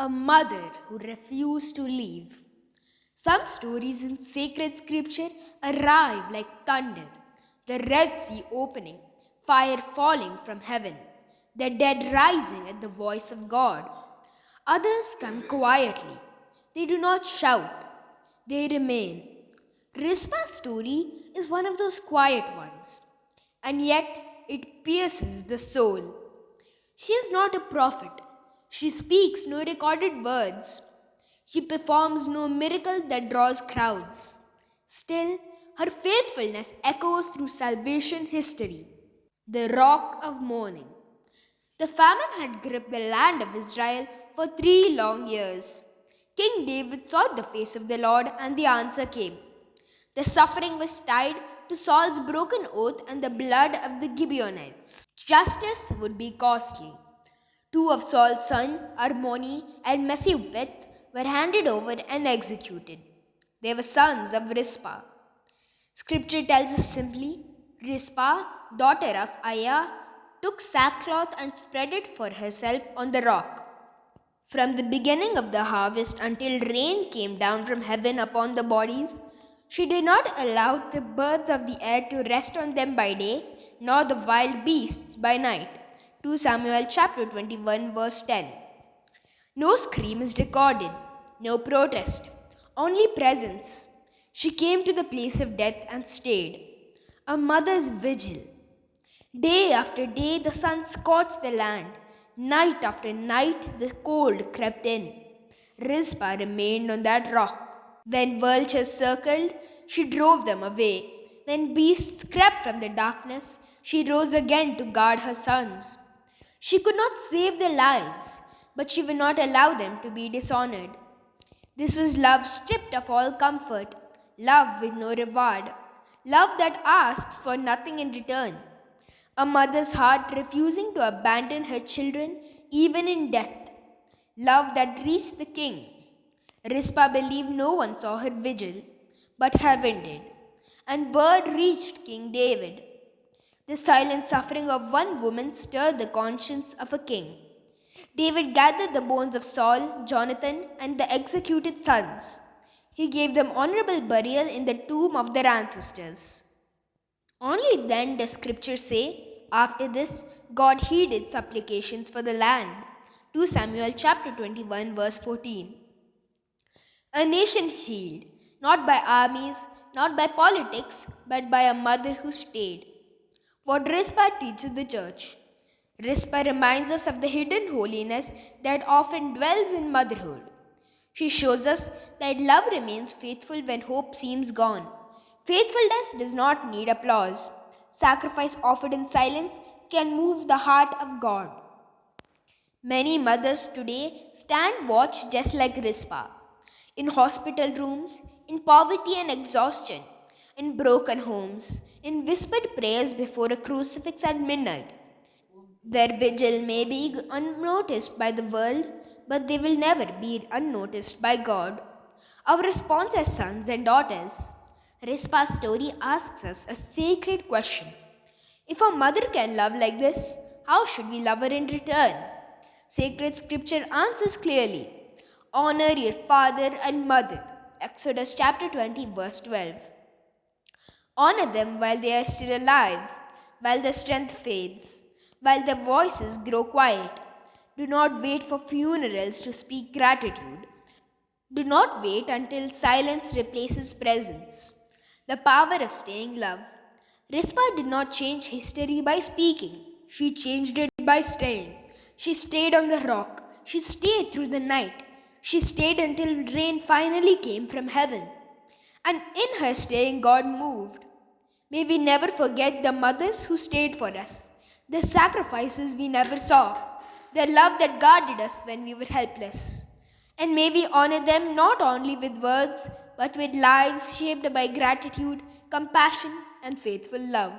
A mother who refused to leave. Some stories in sacred scripture arrive like thunder, the Red Sea opening, fire falling from heaven, the dead rising at the voice of God. Others come quietly. They do not shout. They remain. Rizpah's story is one of those quiet ones, and yet it pierces the soul. She is not a prophet. She speaks no recorded words. She performs no miracle that draws crowds. Still, her faithfulness echoes through salvation history. The rock of mourning. The famine had gripped the land of Israel for 3 long years. King David sought the face of the Lord, and the answer came. The suffering was tied to Saul's broken oath and the blood of the Gibeonites. Justice would be costly. 2 of Saul's sons, Armoni and Mesibeth, were handed over and executed. They were sons of Rizpah. Scripture tells us simply, Rizpah, daughter of Aiah, took sackcloth and spread it for herself on the rock. From the beginning of the harvest until rain came down from heaven upon the bodies, she did not allow the birds of the air to rest on them by day, nor the wild beasts by night. 2 Samuel chapter 21 verse 10. No scream is recorded, no protest, only presence. She came to the place of death and stayed. A mother's vigil. Day after day the sun scorched the land. Night after night the cold crept in. Rizpah remained on that rock. When vultures circled, she drove them away. When beasts crept from the darkness, she rose again to guard her sons. She could not save their lives, but she would not allow them to be dishonored. This was love stripped of all comfort, love with no reward, love that asks for nothing in return. A mother's heart refusing to abandon her children even in death. Love that reached the king. Rizpah believed no one saw her vigil, but heaven did, and word reached King David. The silent suffering of one woman stirred the conscience of a king. David gathered the bones of Saul, Jonathan, and the executed sons. He gave them honorable burial in the tomb of their ancestors. Only then does Scripture say, after this, God heeded supplications for the land. 2 Samuel chapter 21 verse 14. A nation healed, not by armies, not by politics, but by a mother who stayed. What Rizpah teaches the church. Rizpah reminds us of the hidden holiness that often dwells in motherhood. She shows us that love remains faithful when hope seems gone. Faithfulness does not need applause. Sacrifice offered in silence can move the heart of God. Many mothers today stand watch just like Rizpah. In hospital rooms, in poverty and exhaustion, in broken homes, in whispered prayers before a crucifix at midnight. Their vigil may be unnoticed by the world, but they will never be unnoticed by God. Our response as sons and daughters. Rizpah's story asks us a sacred question. If a mother can love like this, how should we love her in return? Sacred scripture answers clearly. Honor your father and mother. Exodus chapter 20 verse 12. Honor them while they are still alive, while their strength fades, while their voices grow quiet. Do not wait for funerals to speak gratitude. Do not wait until silence replaces presence. The power of staying love. Rizpah did not change history by speaking. She changed it by staying. She stayed on the rock. She stayed through the night. She stayed until rain finally came from heaven. And in her staying, God moved. May we never forget the mothers who stayed for us, the sacrifices we never saw, the love that guarded us when we were helpless. And may we honor them not only with words, but with lives shaped by gratitude, compassion, and faithful love.